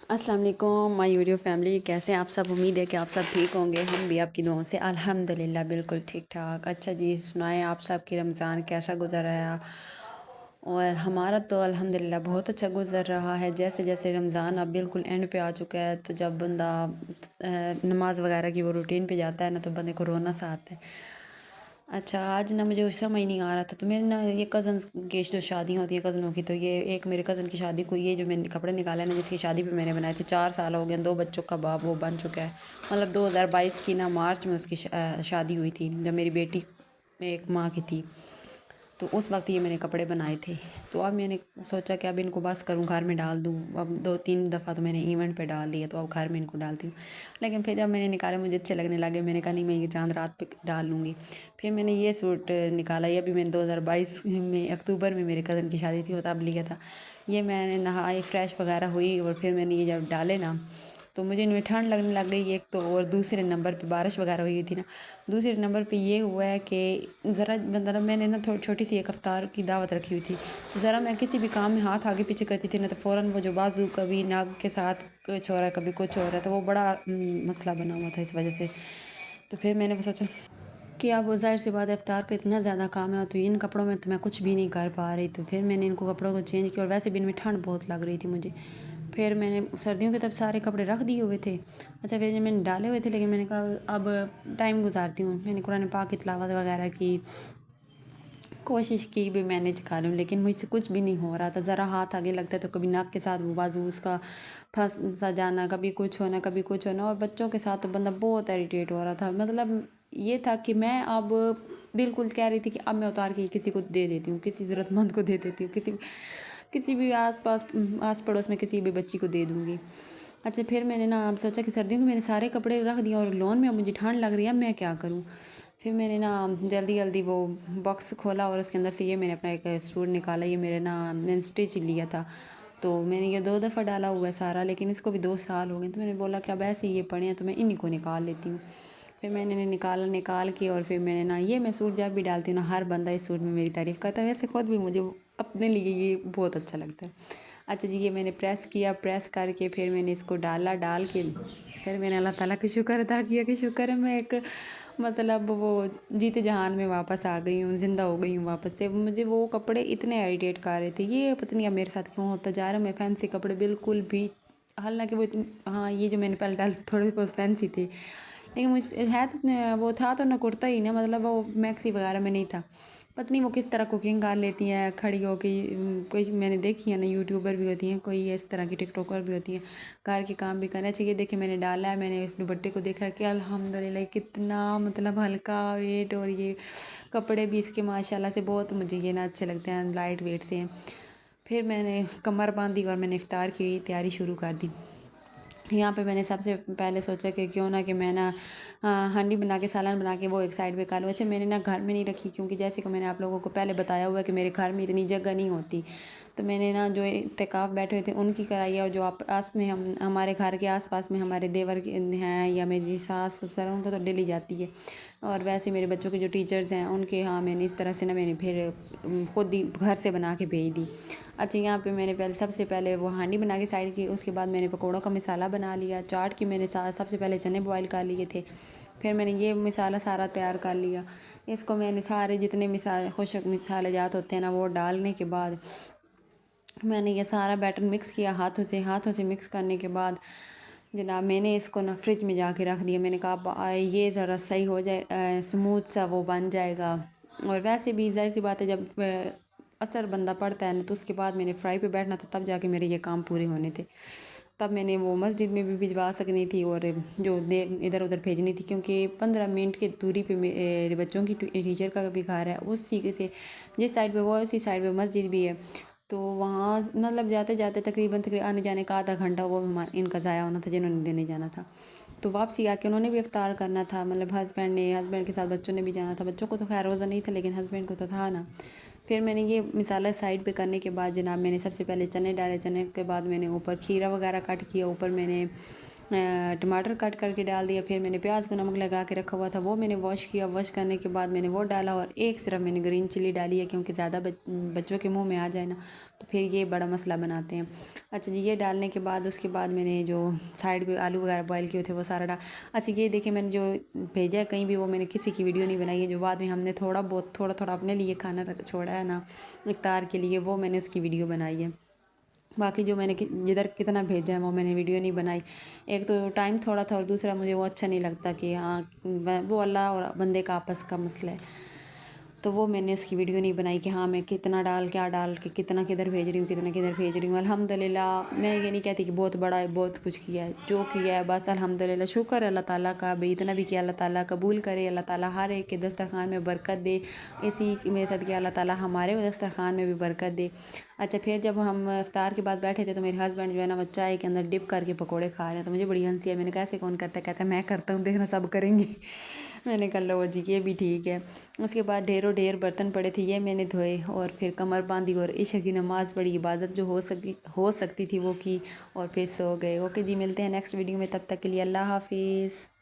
अस्सलाम वालेकुम my YouTube family, कैसे हैं आप सब। उम्मीद है कि आप सब ठीक होंगे। हम भी आपकी दुआओं से अल्हम्दुलिल्लाह बिल्कुल ठीक ठाक। अच्छा जी, सुनाएं आप सब की रमज़ान कैसा गुजर रहा। और हमारा तो अल्हम्दुलिल्लाह बहुत अच्छा गुजर रहा है। जैसे जैसे रमज़ान अब बिल्कुल एंड पे आ चुका है, तो जब बंदा नमाज वगैरह की वो रूटीन पे जाता है ना, तो बंदे को रोना सा आता है। अच्छा, आज ना मुझे समझ नहीं आ रहा था, तो मेरे ना ये कज़न्स की जो शादियाँ होती है कज़नों की, तो ये एक मेरे कज़न की शादी को, ये जो मैंने कपड़े निकाले ना जिसकी शादी पे मैंने बनाए थे, 4 साल हो गए, 2 बच्चों का बाप वो बन चुका है। मतलब 2022 की ना मार्च में उसकी शादी हुई थी, जब मेरी बेटी एक माह की थी। तो उस वक्त ये मैंने कपड़े बनाए थे। तो अब मैंने सोचा कि अब इनको बस करूँ, घर में डाल दूँ। अब 2-3 दफ़ा तो मैंने इवेंट पे डाल दिया, तो अब घर में इनको डालती हूँ। लेकिन फिर जब मैंने निकाले मुझे अच्छे लगने लगे, मैंने कहा नहीं मैं ये चांद रात पे डाल लूँगी। फिर मैंने ये सूट निकाला, ये भी मैंने 2022 में अक्टूबर में मेरे कज़न की शादी थी, वो तब लिया था। ये मैंने नहाई फ्रेश वगैरह हुई और फिर मैंने ये जब डाले ना, तो मुझे इनमें ठंड लगने लग गई एक तो, और दूसरे नंबर पे बारिश वगैरह हुई थी ना। दूसरे नंबर पे ये हुआ है कि ज़रा मतलब मैंने ना थोड़ी छोटी सी एक अफ्तार की दावत रखी हुई थी, तो ज़रा मैं किसी भी काम में हाथ आगे पीछे करती थी ना, तो फ़ौरन वो जो बाजू कभी नाक के साथ कुछ हो रहा है कभी कुछ हो रहा है, तो वो बड़ा मसला बना हुआ था इस वजह से। तो फिर मैंने सोचा कि अब वो ज़ाहिर सी बात है, इफ्तार का इतना ज़्यादा काम है, तो इन कपड़ों में तो मैं कुछ भी नहीं कर पा रही। तो फिर मैंने इनको कपड़ों को चेंज किया, और वैसे भी इनमें ठंड बहुत लग रही थी मुझे। फिर मैंने सर्दियों के तब सारे कपड़े रख दिए हुए थे। अच्छा, फिर मैंने डाले हुए थे, लेकिन मैंने कहा अब टाइम गुजारती हूँ। मैंने कुरान पाक की तिलावत वगैरह की कोशिश की भी मैनेज कर लूँ, लेकिन मुझसे कुछ भी नहीं हो रहा था। ज़रा हाथ आगे लगता है तो कभी नाक के साथ वो बाजू उसका फंस सा जाना, कभी कुछ होना कभी कुछ होना। और बच्चों के साथ तो बंदा बहुत इरिटेट हो रहा था। मतलब ये था कि मैं अब बिल्कुल कह रही थी कि अब मैं उतार के किसी को दे देती हूँ, किसी ज़रूरतमंद को दे देती हूँ, किसी भी आस पड़ोस में किसी भी बच्ची को दे दूँगी। अच्छा, फिर मैंने ना अब सोचा कि सर्दियों के मैंने सारे कपड़े रख दिए, और लॉन में अब मुझे ठंड लग रही है, अब मैं क्या करूँ। फिर मैंने ना जल्दी जल्दी वो बॉक्स खोला, और उसके अंदर से ये मैंने अपना एक सूट निकाला। ये मेरे ना मैंने स्टिच लिया था, तो मैंने ये 2 दफ़ा डाला हुआ है सारा, लेकिन इसको भी 2 साल हो गए। तो मैंने बोला कि अब ऐसे ये पड़े हैं तो मैं इन्हीं को निकाल लेती हूँ। फिर मैंने इन्हें निकाल के, और फिर मैंने ना ये मैं सूट जब भी डालती हूँ ना, हर बंदा इस सूट में मेरी तारीफ़ करता है। वैसे खुद भी मुझे अपने लिए ये बहुत अच्छा लगता है। अच्छा जी, ये मैंने प्रेस किया, प्रेस करके फिर मैंने इसको डाल के फिर मैंने अल्लाह ताला का शुक्र अदा किया कि शुक्र है मैं एक मतलब वो जीते जहान में वापस आ गई हूँ, ज़िंदा हो गई हूँ वापस से। मुझे वो कपड़े इतने इरिटेट कर रहे थे, ये पता नहीं अब मेरे साथ क्यों होता जा रहा है। मैं फैंसी कपड़े बिल्कुल भी, हालांकि वो इतने, हाँ ये जो मैंने पहले डाले थोड़े बहुत फैंसी थे, लेकिन मुझे है तो वो था तो ना कुर्ता ही ना, मतलब वो मैक्सी वगैरह में नहीं था। पता नहीं वो किस तरह कुकिंग कर लेती हैं खड़ी हो के। कोई मैंने देखी है ना, यूट्यूबर भी होती हैं, कोई इस तरह की टिकटॉकर भी होती हैं, घर के काम भी करना चाहिए। देखिए मैंने डाला है, मैंने इस दुपट्टे को देखा कि अल्हम्दुलिल्लाह कितना मतलब हल्का वेट, और ये कपड़े भी इसके माशाल्लाह से बहुत मुझे ये ना अच्छे लगते हैं, लाइट वेट से हैं। फिर मैंने कमर बांधी और मैंने इफ्तार की तैयारी शुरू कर दी। यहाँ पे मैंने सबसे पहले सोचा कि क्यों ना कि मैं ना हांडी बना के सालन बना के वो एक साइड पे कर लूँ। अच्छा, मैंने ना घर में नहीं रखी, क्योंकि जैसे कि मैंने आप लोगों को पहले बताया हुआ है कि मेरे घर में इतनी जगह नहीं होती। तो मैंने ना जो इत्तेकाफ़ बैठे हुए थे उनकी कराई है, और जो आप आस में हम हमारे घर के आसपास में हमारे देवर हैं या मेरी सास ससुर उनको तो डेली जाती है। और वैसे मेरे बच्चों के जो टीचर्स हैं उनके यहाँ मैंने इस तरह से ना मैंने फिर खुद ही घर से बना के भेज दी। अच्छा, यहाँ पे मैंने सबसे पहले वो हांडी बना के साइड की, उसके बाद मैंने पकौड़ों का मसाला बना लिया। चाट की मैंने सबसे पहले चने बॉईल कर लिए थे, फिर मैंने ये मसाला सारा तैयार कर लिया। इसको मैंने सारे जितने खुशक मसाले जात होते हैं ना, वो डालने के बाद मैंने ये सारा बैटर मिक्स किया हाथों से मिक्स करने के बाद जनाब मैंने इसको ना फ्रिज में जाके रख दिया। मैंने कहा ये ज़रा सही हो जाए, स्मूथ सा वो बन जाएगा। और वैसे भी जाहिर सी बात है, जब असर बंदा पड़ता है ना, तो उसके बाद मैंने फ्राई पे बैठना था, तब जाके मेरे ये काम पूरे होने थे। तब मैंने वो मस्जिद में भी भिजवा सकनी थी, और जो इधर उधर भेजनी थी, क्योंकि 15 मिनट की दूरी पे मेरे बच्चों की टीचर का भी घर है। उसी से जिस साइड पे वो है उसी साइड पे मस्जिद भी है। तो वहाँ मतलब जाते जाते तकरीबन आने जाने का आधा घंटा वो इनका ज़ाया होना था जिन्होंने देने जाना था। तो वापसी आके उन्होंने भी इफ्तार करना था, मतलब हस्बैंड के साथ बच्चों ने भी जाना था। बच्चों को तो खैर रोज़ा नहीं था, लेकिन हस्बैंड को तो था ना। फिर मैंने ये मिसाला साइड पे करने के बाद जनाब मैंने सबसे पहले चने डाले। चने के बाद मैंने ऊपर खीरा वगैरह कट किया, ऊपर मैंने टमाटर कट करके डाल दिया। फिर मैंने प्याज को नमक लगा के रखा हुआ था वो मैंने वॉश किया। वॉश करने के बाद मैंने वो डाला और एक सिर्फ मैंने ग्रीन चिली डाली है क्योंकि ज़्यादा बच्चों के मुंह में आ जाए ना तो फिर ये बड़ा मसला बनाते हैं। अच्छा जी, ये डालने के बाद उसके बाद मैंने जो साइड पे आलू वगैरह बॉयल किए थे वो सारा डाल। अच्छा ये देखिए मैंने जो भेजा है कहीं भी वो मैंने किसी की वीडियो नहीं बनाई है। जो बाद में हमने थोड़ा थोड़ा अपने लिए खाना छोड़ा है ना इफ्तार के लिए, वो मैंने उसकी वीडियो बनाई है। बाकी जो मैंने जिधर कितना भेजा है वो मैंने वीडियो नहीं बनाई। एक तो टाइम थोड़ा था और दूसरा मुझे वो अच्छा नहीं लगता कि हाँ वो अल्लाह और बंदे का आपस का मसला है। तो वो मैंने उसकी वीडियो नहीं बनाई कि हाँ मैं कितना डाल क्या डाल के कितना किधर भेज रही हूँ कितना किधर भेज रही हूँ। अल्हम्दुलिल्लाह मैं ये नहीं कहती कि बहुत बड़ा है बहुत कुछ किया है, जो किया है बस अल्हम्दुलिल्लाह शुक्र अल्लाह ताला का। भाई इतना भी किया अल्लाह ताला कबूल करे, अल्लाह ताला हर एक के दस्तरखान में बरकत दे। इसी में सदके अल्लाह ताला हमारे दस्तरखान में भी बरकत दे। अच्छा फिर जब हम इफ्तार के बाद बैठे थे तो मेरे हस्बैंड जो है ना वो चाय के अंदर डिप करके पकोड़े खा रहे हैं। तो मुझे बड़ी हंसी है। मैंने कहा ऐसे कौन करता है? कहता है मैं करता हूँ, देखना सब करेंगे। मैंने कहा लो जी ये भी ठीक है। उसके बाद ढेरों ढेर बर्तन पड़े थे ये मैंने धोए और फिर कमर बांधी और इशा की नमाज़ पढ़ी, इबादत जो हो सकती थी वो की और फिर सो गए। ओके जी, मिलते हैं नेक्स्ट वीडियो में, तब तक के लिए अल्लाह हाफिज़।